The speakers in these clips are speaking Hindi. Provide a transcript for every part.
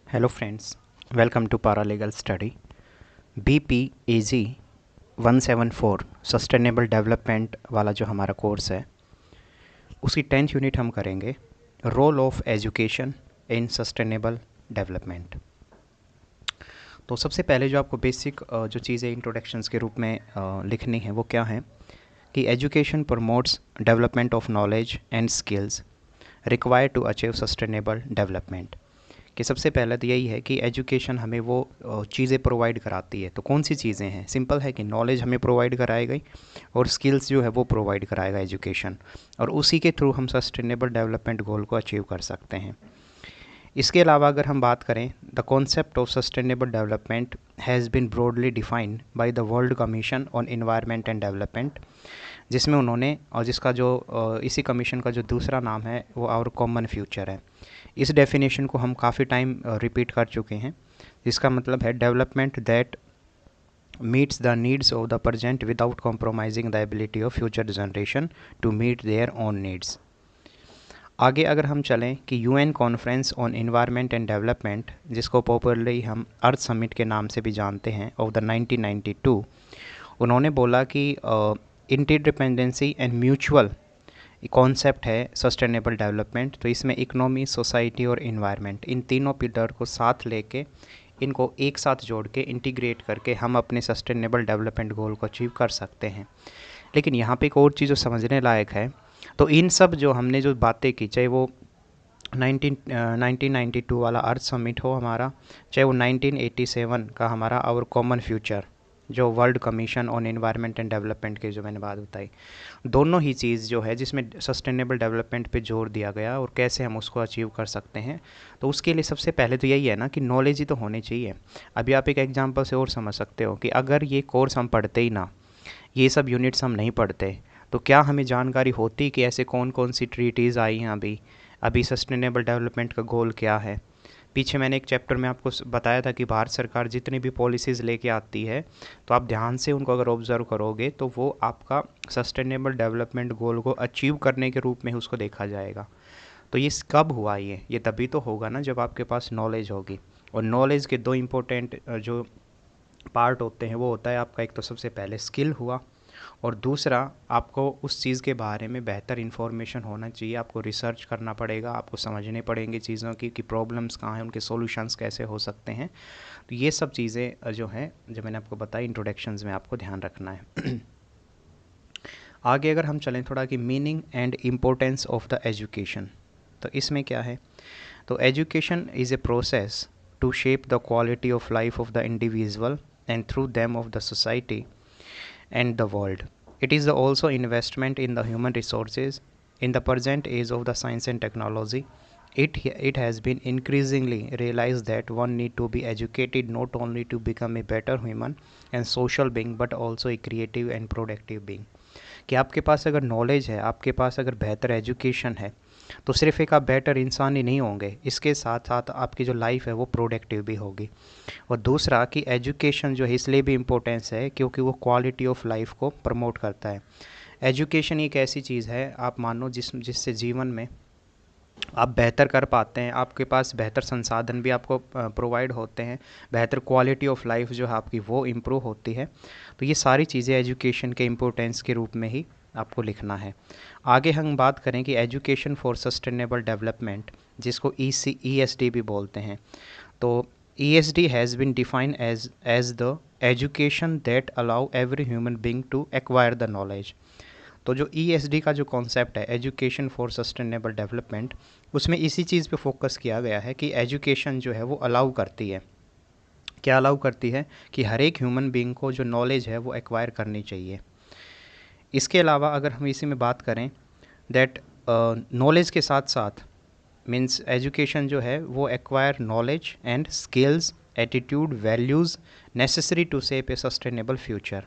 Hello friends, welcome to paralegal study. BPAG 174 sustainable development वाला जो हमारा कोर्स है उसकी 10th यूनिट हम करेंगे, role of education in sustainable development. तो सबसे पहले जो आपको बेसिक जो चीज़ें इंट्रोडक्शंस के रूप में लिखनी है वो क्या है कि education promotes development of knowledge and skills required to achieve sustainable development. कि सबसे पहले तो यही है कि एजुकेशन हमें वो चीज़ें प्रोवाइड कराती है। तो कौन सी चीज़ें हैं? सिंपल है कि नॉलेज हमें प्रोवाइड कराएगी और स्किल्स जो है वो प्रोवाइड कराएगा एजुकेशन, और उसी के थ्रू हम सस्टेनेबल डेवलपमेंट गोल को अचीव कर सकते हैं। इसके अलावा अगर हम बात करें, the concept of sustainable development has been broadly defined by the world commission on environment and development, जिसमें उन्होंने और जिसका जो इसी कमीशन का जो दूसरा नाम है वो आवर कॉमन फ्यूचर है। इस डेफिनेशन को हम काफ़ी टाइम रिपीट कर चुके हैं, जिसका मतलब है development that meets the needs of the present without compromising the ability of future generation to meet their own needs. आगे अगर हम चलें कि UN conference on environment and development, जिसको पॉपुलरली हम अर्थ समिट के नाम से भी जानते हैं, ऑफ द 1992, उन्होंने बोला कि इंटरडिपेंडेंसी एंड म्यूचुअल कॉन्सेप्ट है सस्टेनेबल डेवलपमेंट। तो इसमें इकोनॉमी, सोसाइटी और इन्वायरमेंट, इन तीनों पिलर को साथ लेके इनको एक साथ जोड़ के इंटीग्रेट करके हम अपने सस्टेनेबल डेवलपमेंट गोल को अचीव कर सकते हैं। लेकिन यहाँ पे एक और चीज़ जो समझने लायक है, तो इन सब जो हमने जो बातें की, चाहे वो 1992 वाला अर्थ समिट हो हमारा, चाहे वो 1987 का हमारा आवर कॉमन फ्यूचर जो world commission on environment and development की जो मैंने बात बताई, दोनों ही चीज़ जो है जिसमें सस्टेनेबल डेवलपमेंट पे जोर दिया गया और कैसे हम उसको अचीव कर सकते हैं। तो उसके लिए सबसे पहले तो यही है ना कि नॉलेज ही तो होनी चाहिए। अभी आप एक एग्जांपल से और समझ सकते हो कि अगर ये कोर्स हम पढ़ते ही ना, ये सब यूनिट्स हम नहीं पढ़ते, तो क्या हमें जानकारी होती कि ऐसे कौन कौन सी ट्रीटीज़ आई हैं अभी अभी सस्टेनेबल डेवलपमेंट का गोल क्या है। पीछे मैंने एक चैप्टर में आपको बताया था कि भारत सरकार जितनी भी पॉलिसीज़ लेके आती है, तो आप ध्यान से उनको अगर ऑब्ज़र्व करोगे तो वो आपका सस्टेनेबल डेवलपमेंट गोल को अचीव करने के रूप में उसको देखा जाएगा। तो ये कब हुआ? ये तभी तो होगा ना जब आपके पास नॉलेज होगी। और नॉलेज के दो इम्पोर्टेंट जो पार्ट होते हैं वो होता है आपका, एक तो सबसे पहले स्किल हुआ, और दूसरा आपको उस चीज़ के बारे में बेहतर इन्फॉर्मेशन होना चाहिए। आपको रिसर्च करना पड़ेगा, आपको समझने पड़ेंगे चीज़ों की कि प्रॉब्लम्स कहाँ हैं, उनके सॉल्यूशंस कैसे हो सकते हैं। तो ये सब चीज़ें जो हैं, जो मैंने आपको बताई इंट्रोडक्शंस में, आपको ध्यान रखना है। आगे अगर हम चलें थोड़ा कि meaning and importance of the education, तो इसमें क्या है? तो education is a process to shape the quality of life of the individual and through them of the society and the world. It is also investment in the human resources. In the present age of the science and technology, it has been increasingly realized that one need to be educated not only to become a better human and social being but also a creative and productive being. कि आपके पास अगर नॉलेज है, आपके पास अगर बेहतर एजुकेशन है, तो सिर्फ एक आप बेटर इंसान ही नहीं होंगे, इसके साथ साथ आपकी जो लाइफ है वो प्रोडक्टिव भी होगी। और दूसरा कि एजुकेशन जो है इसलिए भी इम्पोर्टेंस है क्योंकि वो क्वालिटी ऑफ लाइफ को प्रमोट करता है। एजुकेशन एक ऐसी चीज़ है, आप मानो जिससे जीवन में आप बेहतर कर पाते हैं, आपके पास बेहतर संसाधन भी आपको प्रोवाइड होते हैं, बेहतर क्वालिटी ऑफ लाइफ जो है आपकी वो इम्प्रूव होती है। तो ये सारी चीज़ें एजुकेशन के इम्पोर्टेंस के रूप में ही आपको लिखना है। आगे हम बात करें कि एजुकेशन फॉर सस्टेनेबल डेवलपमेंट, जिसको ESD भी बोलते हैं। तो ESD has been defined as the education that allow every human being to acquire the knowledge. तो जो ESD का जो कॉन्सेप्ट है, एजुकेशन फॉर सस्टेनेबल डेवलपमेंट, उसमें इसी चीज़ पे फोकस किया गया है कि एजुकेशन जो है वो अलाउ करती है, क्या अलाउ करती है कि हर एक ह्यूमन बीइंग को जो नॉलेज है वो एक्वायर करनी चाहिए। इसके अलावा अगर हम इसी में बात करें दैट नॉलेज के साथ साथ मीन्स एजुकेशन जो है वो acquire knowledge and skills, attitude, values necessary to save a sustainable future.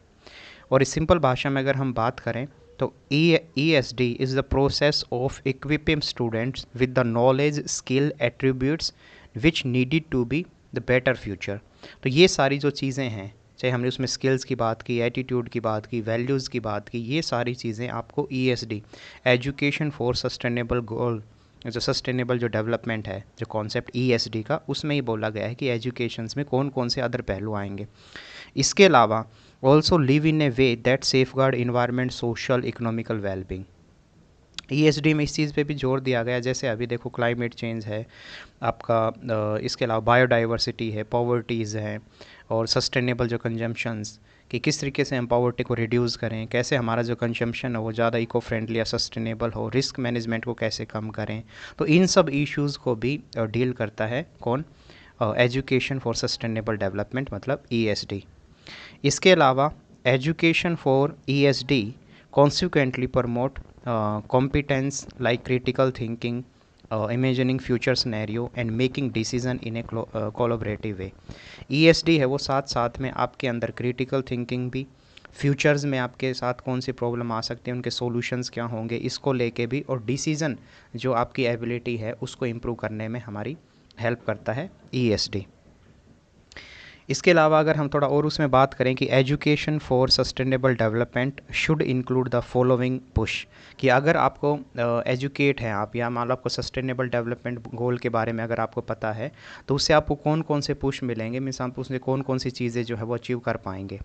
और इस सिंपल भाषा में अगर हम बात करें तो ESD is the process of equipping students with the knowledge, skill, attributes which needed to be the better future. तो ये सारी जो चीज़ें हैं, चाहे हमने उसमें स्किल्स की बात की, एटीट्यूड की बात की, वैल्यूज़ की बात की, ये सारी चीज़ें आपको ESD, एजुकेशन फॉर सस्टेनेबल गोल जो सस्टेनेबल जो डेवलपमेंट है, जो कॉन्सेप्ट ESD का, उसमें ही बोला गया है कि एजुकेशंस में कौन कौन से अदर पहलू आएंगे। इसके अलावा also live in A way that safe guard environment, social, economical wellbeing. ESD में इस चीज़ पे भी जोर दिया गया, जैसे अभी देखो क्लाइमेट चेंज है आपका, इसके अलावा बायोडाइवर्सिटी है, पॉवर्टीज़ हैं, और सस्टेनेबल जो कंजम्पशंस, कि किस तरीके से हम पॉवर्टी को रिड्यूस करें, कैसे हमारा जो कंजम्पशन है वो ज़्यादा इको फ्रेंडली या सस्टेनेबल हो, रिस्क मैनेजमेंट को कैसे कम करें। तो इन सब इश्यूज़ को भी डील करता है कौन, एजुकेशन फॉर सस्टेनेबल डेवलपमेंट, मतलब ESD। इसके अलावा education for ESD consequently promote competence like critical thinking, imagining future scenario and making decision in a collaborative way। ESD है वो साथ साथ में आपके अंदर क्रिटिकल थिंकिंग भी, फ्यूचर्स में आपके साथ कौन सी प्रॉब्लम आ सकती है, उनके सॉल्यूशंस क्या होंगे, इसको लेके भी, और डिसीज़न जो आपकी एबिलिटी है उसको इम्प्रूव करने में हमारी हेल्प करता है ESD। इसके अलावा अगर हम थोड़ा और उसमें बात करें कि education for sustainable development should include the following push, कि अगर आपको एजुकेट हैं आप, या मान लो आपको सस्टेनेबल डेवलपमेंट गोल के बारे में अगर आपको पता है, तो उससे आपको कौन कौन से पुश मिलेंगे, मीन्स आप उसमें कौन कौन सी चीज़ें जो है वो अचीव कर पाएंगे।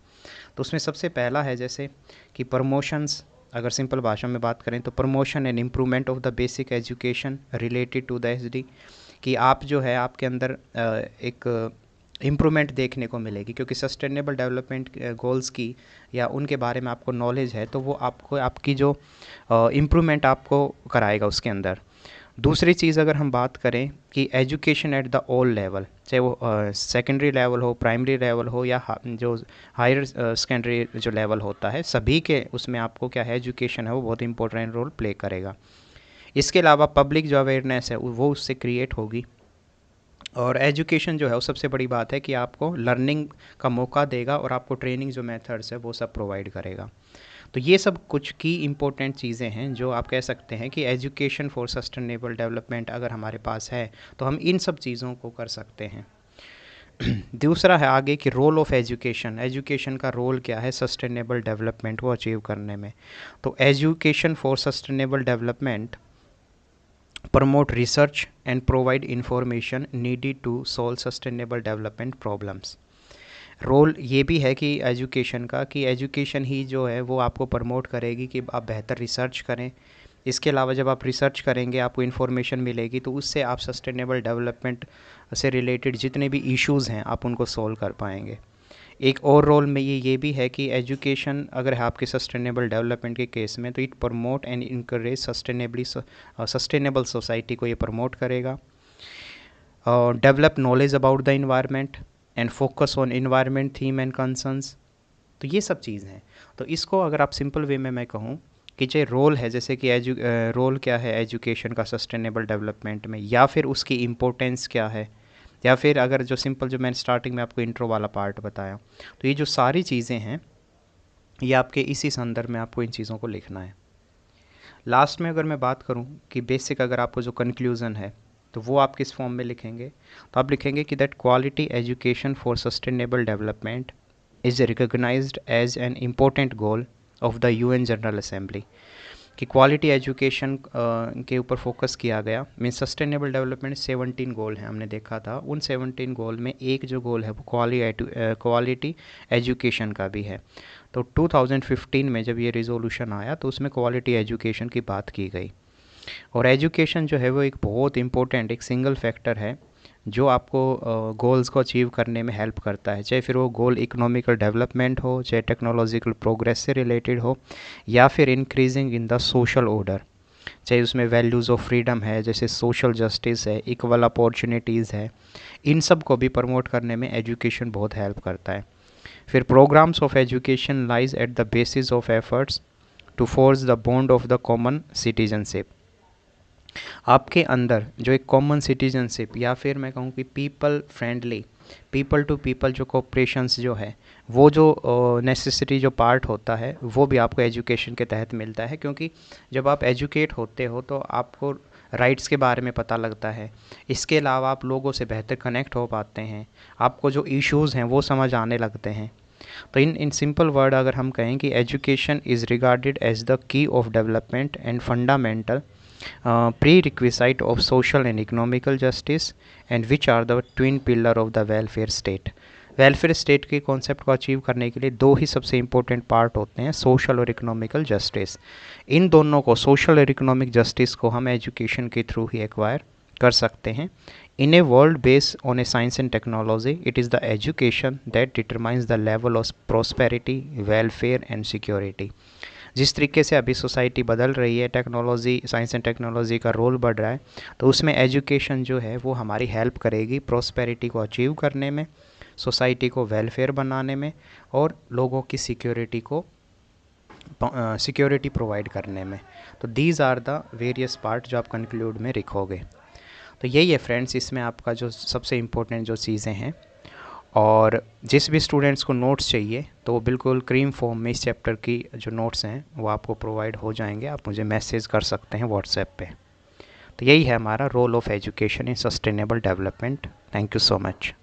तो उसमें सबसे पहला है जैसे कि प्रमोशंस, अगर सिंपल भाषा में बात करें तो promotion and improvement of the basic education related to the SD, कि आप जो है आपके अंदर एक इम्प्रूवमेंट देखने को मिलेगी, क्योंकि सस्टेनेबल डेवलपमेंट गोल्स की या उनके बारे में आपको नॉलेज है, तो वो आपको आपकी जो इम्प्रूवमेंट आपको कराएगा उसके अंदर। दूसरी चीज़ अगर हम बात करें कि education at the all level, चाहे वो सेकेंडरी लेवल हो, प्राइमरी लेवल हो, या जो हायर सेकेंडरी जो लेवल होता है, सभी के उसमें आपको क्या है, एजुकेशन है वो बहुत इंपॉर्टेंट रोल प्ले करेगा। इसके अलावा पब्लिक जो अवेयरनेस है वो उससे क्रिएट होगी, और एजुकेशन जो है वो सबसे बड़ी बात है कि आपको लर्निंग का मौका देगा और आपको ट्रेनिंग जो मेथड्स है वो सब प्रोवाइड करेगा। तो ये सब कुछ की इम्पोर्टेंट चीज़ें हैं जो आप कह सकते हैं कि एजुकेशन फॉर सस्टेनेबल डेवलपमेंट अगर हमारे पास है तो हम इन सब चीज़ों को कर सकते हैं। दूसरा है आगे कि रोल ऑफ एजुकेशन, एजुकेशन का रोल क्या है सस्टेनेबल डेवलपमेंट को अचीव करने में। तो education for sustainable development promote research and provide information needed to solve sustainable development problems। Role ये भी है कि एजुकेशन का, कि एजुकेशन ही जो है वो आपको प्रमोट करेगी कि आप बेहतर रिसर्च करें। इसके अलावा जब आप रिसर्च करेंगे आपको इन्फॉर्मेशन मिलेगी, तो उससे आप सस्टेनेबल डेवलपमेंट से रिलेटेड जितने भी इश्यूज़ हैं आप उनको सॉल्व कर पाएंगे। एक और रोल में ये भी है कि एजुकेशन अगर है आपके सस्टेनेबल डेवलपमेंट के केस में, तो it promote and encourage sustainable society को ये प्रमोट करेगा। Develop knowledge about the environment and focus on environment theme and concerns. तो ये सब चीज़ हैं। तो इसको अगर आप सिंपल वे में मैं कहूँ कि जो रोल है, जैसे कि रोल क्या है एजुकेशन का सस्टेनेबल डेवलपमेंट में, या फिर उसकी इम्पोर्टेंस क्या है, या फिर अगर जो सिंपल जो मैंने स्टार्टिंग में आपको इंट्रो वाला पार्ट बताया, तो ये जो सारी चीज़ें हैं ये आपके इसी संदर्भ में आपको इन चीज़ों को लिखना है। लास्ट में अगर मैं बात करूं कि बेसिक अगर आपको जो कंक्लूज़न है तो वो आप किस फॉर्म में लिखेंगे, तो आप लिखेंगे कि that quality education for sustainable development is recognised as an important goal of the UN general assembly, कि क्वालिटी एजुकेशन के ऊपर फोकस किया गया। मीन सस्टेनेबल डेवलपमेंट 17 गोल हैं हमने देखा था, उन 17 गोल में एक जो गोल है वो क्वालिटी एजुकेशन का भी है। तो 2015 में जब ये रिजोल्यूशन आया तो उसमें क्वालिटी एजुकेशन की बात की गई, और एजुकेशन जो है वो एक बहुत इम्पोर्टेंट एक सिंगल फैक्टर है जो आपको गोल्स को अचीव करने में हेल्प करता है, चाहे फिर वो गोल इकोनॉमिकल डेवलपमेंट हो, चाहे टेक्नोलॉजिकल प्रोग्रेस से रिलेटेड हो, या फिर increasing in the social order, चाहे उसमें वैल्यूज़ ऑफ फ्रीडम है, जैसे सोशल जस्टिस है, इक्वल अपॉर्चुनिटीज़ है, इन सब को भी प्रमोट करने में एजुकेशन बहुत हेल्प करता है। फिर programmes of education lies at the basis of efforts to force the bond of the common citizenship. आपके अंदर जो एक कॉमन सिटीजनशिप, या फिर मैं कहूँ कि people friendly, people to people जो कोऑपरेशंस जो है, वो जो नेसेसरी जो पार्ट होता है वो भी आपको एजुकेशन के तहत मिलता है, क्योंकि जब आप एजुकेट होते हो तो आपको राइट्स के बारे में पता लगता है। इसके अलावा आप लोगों से बेहतर कनेक्ट हो पाते हैं, आपको जो इश्यूज़ हैं वो समझ आने लगते हैं। तो इन सिंपल वर्ड अगर हम कहें कि education is regarded as the key of development and fundamental prerequisite of social and economical justice and which are the twin pillar of the welfare state. Welfare state के कॉन्सेप्ट को अचीव करने के लिए दो ही सबसे इंपॉर्टेंट पार्ट होते हैं, सोशल और इकोनॉमिकल जस्टिस। इन दोनों को, सोशल और इकोनॉमिक जस्टिस को हम एजुकेशन के थ्रू ही एक्वायर कर सकते हैं। In a world based on a science and technology, it is the education that determines the level of prosperity, welfare and security. जिस तरीके से अभी सोसाइटी बदल रही है, टेक्नोलॉजी, साइंस एंड टेक्नोलॉजी का रोल बढ़ रहा है, तो उसमें एजुकेशन जो है वो हमारी हेल्प करेगी प्रॉस्पेरिटी को अचीव करने में, सोसाइटी को वेलफेयर बनाने में और लोगों की सिक्योरिटी को सिक्योरिटी प्रोवाइड करने में। तो these are the various part जो आप कंक्लूड में लिखोगे। तो यही है फ्रेंड्स, इसमें आपका जो सबसे इम्पोर्टेंट जो चीज़ें हैं। और जिस भी स्टूडेंट्स को नोट्स चाहिए तो वो बिल्कुल क्रीम फॉर्म में इस चैप्टर की जो नोट्स हैं वो आपको प्रोवाइड हो जाएंगे। आप मुझे मैसेज कर सकते हैं व्हाट्सएप पे। तो यही है हमारा role of education in sustainable development. Thank you so much.